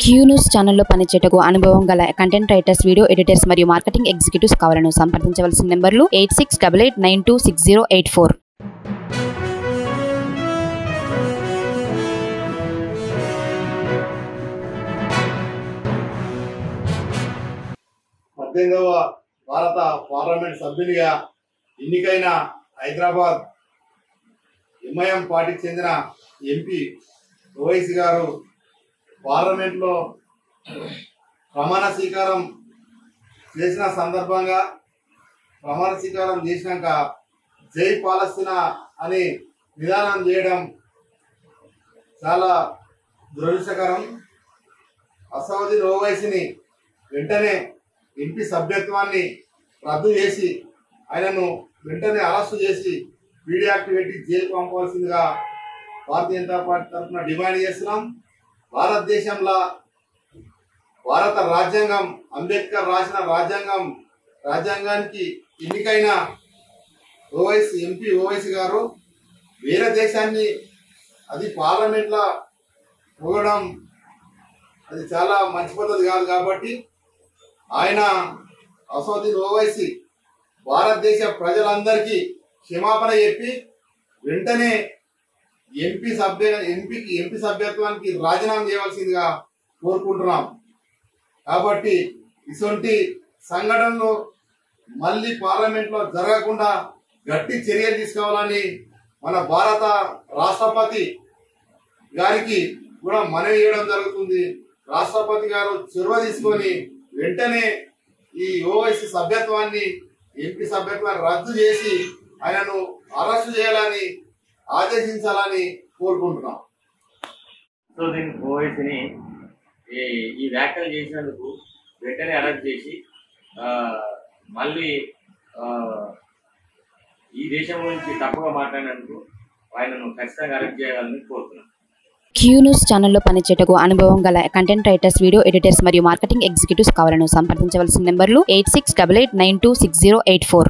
Q news ఛానల్లో పనిచేయటకు అనుభవం గల కంటెంట్ రైటర్స్, వీడియో ఎడిటర్స్ మరియు మార్కెటింగ్ ఎగ్జిక్యూటివ్స్ కావాలను సంప్రదించవలసిన నెంబర్లు 8688926084. పద్దెనిమిదవ భారత పార్లమెంట్ సభ్యునిగా ఎన్నికైన హైదరాబాద్ ఎంఐఎం పార్టీకి చెందిన ఎంపీ ఓవైసీ గారు పార్లమెంట్లో ప్రమాణ స్వీకారం చేసిన సందర్భంగా ప్రమాణ స్వీకారం చేసినాక జై పాలస్తీనా అని నిదానం చేయడం చాలా దురదృష్టకరం. అసదుద్దీన్ ఓవైసీని వెంటనే ఎంపీ సభ్యత్వాన్ని రద్దు చేసి ఆయనను వెంటనే అరెస్టు చేసి పీడీ యాక్ట్ పెట్టి జైలు పంపవలసిందిగా భారతీయ జనతా పార్టీ తరఫున డిమాండ్ చేస్తున్నాం. భారతదేశంలో భారత రాజ్యాంగం, అంబేద్కర్ రాసిన రాజ్యాంగానికి ఎన్నికైన ఎంపీ ఓవైసీ గారు వేరే దేశాన్ని అది పార్లమెంట్లో పోగడం అది చాలా మంచి పద్ధతి కాదు. కాబట్టి ఆయన అసదుద్దీన్ ఓవైసీ భారతదేశ ప్రజలందరికీ క్షమాపణ చెప్పి వెంటనే ఎంపీ సభ్యత్వానికి రాజీనామా చేయవలసిందిగా కోరుకుంటున్నాం. కాబట్టి ఇటువంటి సంఘటనలు మళ్ళీ పార్లమెంట్లో జరగకుండా గట్టి చర్యలు తీసుకోవాలని మన భారత రాష్ట్రపతి గారికి కూడా మనవి చేయడం జరుగుతుంది. రాష్ట్రపతి గారు చొరవ తీసుకొని వెంటనే ఈ ఓవైసీ సభ్యత్వాన్ని, ఎంపీ సభ్యత్వాన్ని రద్దు చేసి ఆయనను అరెస్టు చేయాలని ఆదేశించాలని కోరుకుంటున్నాం. ఓవైసీని ఈ వ్యాఖ్యలు చేసినందుకు వెంటనే అరెస్ట్ చేసి మళ్ళీ ఈ దేశం గురించి తప్పుగా మాట్లాడినందుకు ఆయనను ఖచ్చితంగా అరెస్ట్ చేయాలని కోరుతున్నాను. క్యూ న్యూస్ ఛానల్లో పనిచేయటకు అనుభవం గల కంటెంట్ రైటర్స్, వీడియో ఎడిటర్స్ మరియు మార్కెటింగ్ ఎగ్జిక్యూటివ్స్ కావాలను సంప్రదించవలసిన నెంబర్లు 8688926084.